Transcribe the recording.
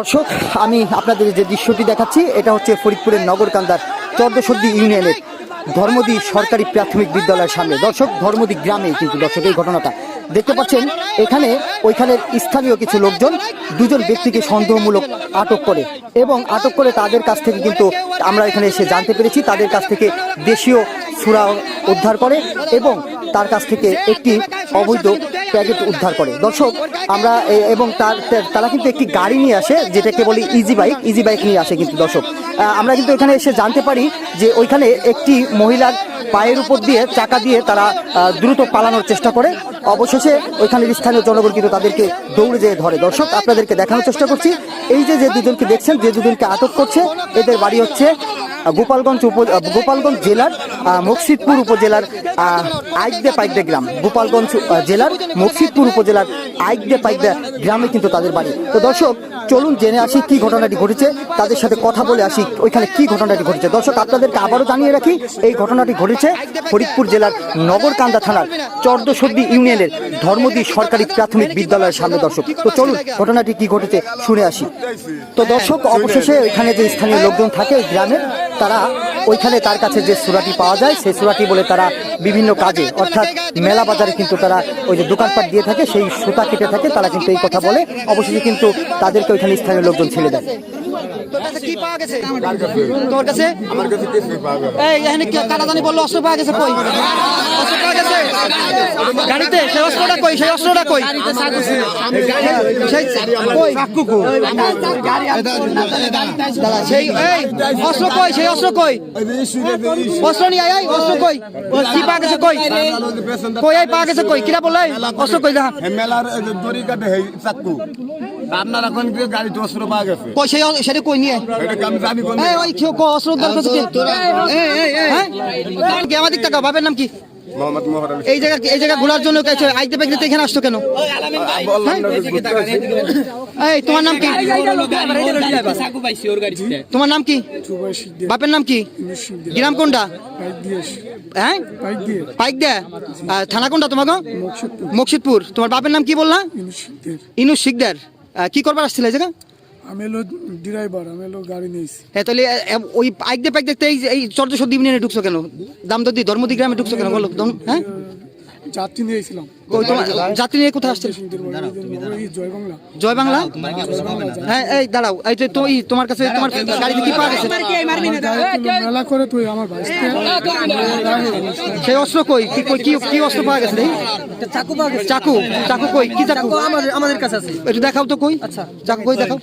দর্শক, আমি আপনাদের যে দৃশ্যটি দেখাচ্ছি এটা হচ্ছে ফরিদপুরের নগরকান্দার চর্দসদ্দি ইউনিয়নের ধর্মদী সরকারি প্রাথমিক বিদ্যালয়ের সামনে। দর্শক, ধর্মদী গ্রামে কিন্তু দর্শক এই ঘটনাটা দেখতে পাচ্ছেন। এখানে ওইখানের স্থানীয় কিছু লোকজন দুজন ব্যক্তিকে সন্দেহমূলক আটক করে এবং আটক করে তাদের কাছ থেকে কিন্তু আমরা এখানে এসে জানতে পেরেছি তাদের কাছ থেকে দেশীয় সুরা উদ্ধার করে এবং তার কাছ থেকে একটি অবৈধ প্যাকেট উদ্ধার করে। দর্শক, আমরা এবং তারা কিন্তু একটি গাড়ি নিয়ে আসে, যেটাকে বলি ইজি বাইক নিয়ে আসে। কিন্তু দর্শক, আমরা কিন্তু এখানে এসে জানতে পারি যে ওইখানে একটি মহিলার পায়ের উপর দিয়ে চাকা দিয়ে তারা দ্রুত পালানোর চেষ্টা করে। অবশেষে ওইখানের স্থানীয় জনগণ কিন্তু তাদেরকে দৌড়ে যেয়ে ধরে। দর্শক, আপনাদেরকে দেখানোর চেষ্টা করছি, এই যে দুজনকে দেখছেন, যে দুজনকে আটক করছে, এদের বাড়ি হচ্ছে গোপালগঞ্জ জেলার মকসিদপুর উপজেলার পাইকদে গ্রাম। গোপালগঞ্জ জেলার মকসিদপুর উপজেলার পাইকদে গ্রামে কিন্তু তাদের বাড়ি। তো দর্শক, চলুন জেনে আসি কি ঘটনাটি ঘটেছে, তাদের সাথে কথা বলে আসি ওইখানে কি ঘটনাটি ঘটেছে। দর্শক, আপনাদেরকে আবারও জানিয়ে রাখি, এই ঘটনাটি ঘটেছে ফরিদপুর জেলার নগরকান্দা থানার চর্দসদ্দি ইউনিয়নের ধর্মদী সরকারি প্রাথমিক বিদ্যালয়ের সামনে। দর্শক, তো চলুন ঘটনাটি কি ঘটেছে শুনে আসি। তো দর্শক, অবশেষে ওইখানে যে স্থানীয় লোকজন থাকে ওই গ্রামের, তারা ওইখানে তার কাছে যে সুরাটি পাওয়া যায় সেই সুরাটি বলে তারা বিভিন্ন কাজে, অর্থাৎ মেলা বাজারে কিন্তু তারা ওই যে দোকানপাট দিয়ে থাকে, সেই সুতা কেটে থাকে, তারা কিন্তু এই কথা বলে। অবশেষে কিন্তু তাদেরকে ওইখানে স্থানীয় লোকজন ছেড়ে দেয়। আপনার এখন গাড়ি অস্ত্র পাওয়া গেছে, সেটা কই নিয়ে আমাদের টাকা বাপের নাম কি? এই জায়গা ঘোরার জন্য আইতে পাইতে এখানে আসতো কেন? তোমার নাম কি? তোমার নাম কি? বাপের নাম কি? গ্রাম কোনটা? হ্যাঁ, পাইক দে। থানা কোনটা তোমার? মকসিদপুর। তোমার বাপের নাম কি বললা? ইনুস শিকদার। কি করবার আসছিল এই জায়গা? আমি হলো ড্রাইভার, আমি হলো গাড়ি নিয়েছি। হ্যাঁ, তাহলে ওই পাইক দেখতে এই চর্দসদ্দি ইউনিয়নে ঢুকছো কেন? দামদদ্দি ধর্মদী গ্রামে ঢুকছো কেন বলো? হ্যাঁ, যাত্রী নিয়েছিলাম। ওই তোমার যাত্রী নিয়ে কোথায় আসছিল? জয় বাংলা। হ্যাঁ, এই দাঁড়াও, এই যে তোমার কাছে তোমার গাড়িতে কি পাওয়া গেছে? মেলা করে তুই আমার ভাই সেই অস্ত্র কই? কি অস্ত্র পাওয়া গেছে? চাকু কই? কি চাকু? আমাদের কাছে আছে, একটু দেখাও তো কই। আচ্ছা, চাকু কই দেখাও।